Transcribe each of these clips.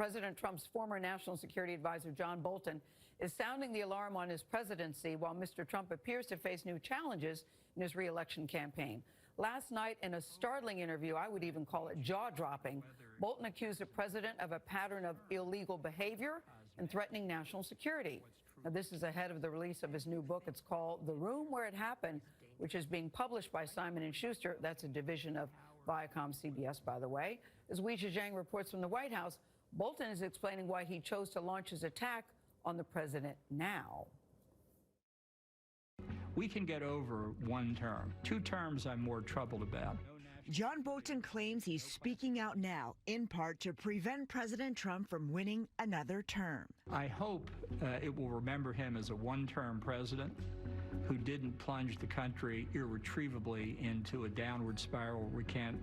President Trump's former national security advisor, John Bolton, is sounding the alarm on his presidency while Mr. Trump appears to face new challenges in his re-election campaign. Last night, in a startling interview, I would even call it jaw-dropping, Bolton accused the president of a pattern of illegal behavior and threatening national security. Now, this is ahead of the release of his new book. It's called The Room Where It Happened, which is being published by Simon & Schuster. That's a division of Viacom CBS, by the way. As Weijia Jiang reports from the White House, Bolton is explaining why he chose to launch his attack on the president now. We can get over one term. 2 terms I'm more troubled about. John Bolton claims he's speaking out now, in part to prevent President Trump from winning another term. I hope it will remember him as a one-term president who didn't plunge the country irretrievably into a downward spiral we can't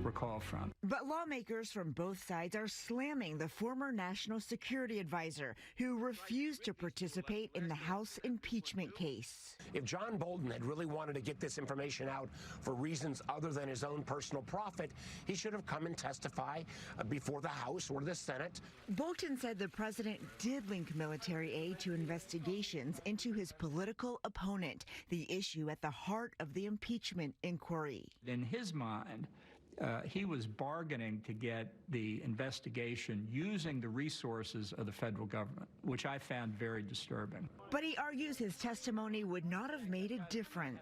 recall from. But lawmakers from both sides are slamming the former national security advisor who refused to participate in the House impeachment case. If John Bolton had really wanted to get this information out for reasons other than his own personal profit, he should have come and testify before the House or the Senate. Bolton said the president did link military aid to investigations into his political opponent, the issue at the heart of the impeachment inquiry. In his mind, he was bargaining to get the investigation using the resources of the federal government, which I found very disturbing. But he argues his testimony would not have made a difference.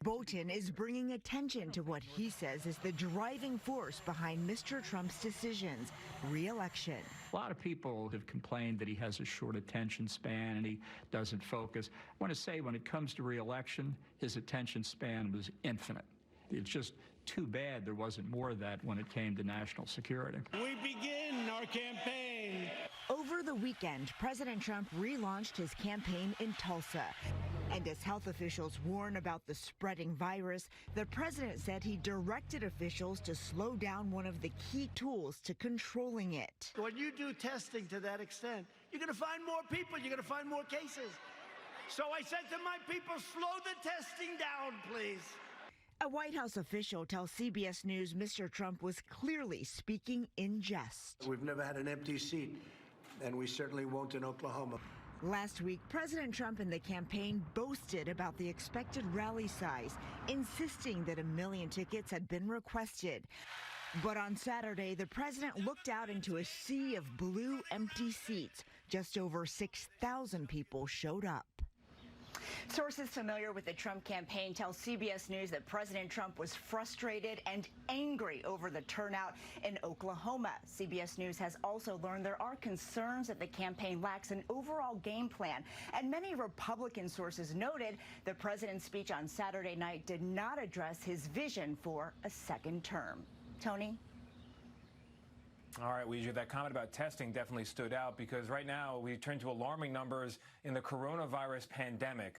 Bolton is bringing attention to what he says is the driving force behind Mr. Trump's decisions, re-election. A lot of people have complained that he has a short attention span and he doesn't focus. I want to say when it comes to re-election, his attention span was infinite. It's just too bad there wasn't more of that when it came to national security. We begin our campaign. Over the weekend, President Trump relaunched his campaign in Tulsa. And as health officials warn about the spreading virus, the president said he directed officials to slow down one of the key tools to controlling it. When you do testing to that extent, you're going to find more people, you're going to find more cases. So I said to my people, slow the testing down, please. A White House official tells CBS News Mr. Trump was clearly speaking in jest. We've never had an empty seat, and we certainly won't in Oklahoma. Last week, President Trump and the campaign boasted about the expected rally size, insisting that 1 million tickets had been requested. But on Saturday, the president looked out into a sea of blue, empty seats. Just over 6,000 people showed up. Sources familiar with the Trump campaign tell CBS News that President Trump was frustrated and angry over the turnout in Oklahoma. CBS News has also learned there are concerns that the campaign lacks an overall game plan. And many Republican sources noted the president's speech on Saturday night did not address his vision for a second term. Tony? All right, Weijia, that comment about testing definitely stood out because right now we turn to alarming numbers in the coronavirus pandemic.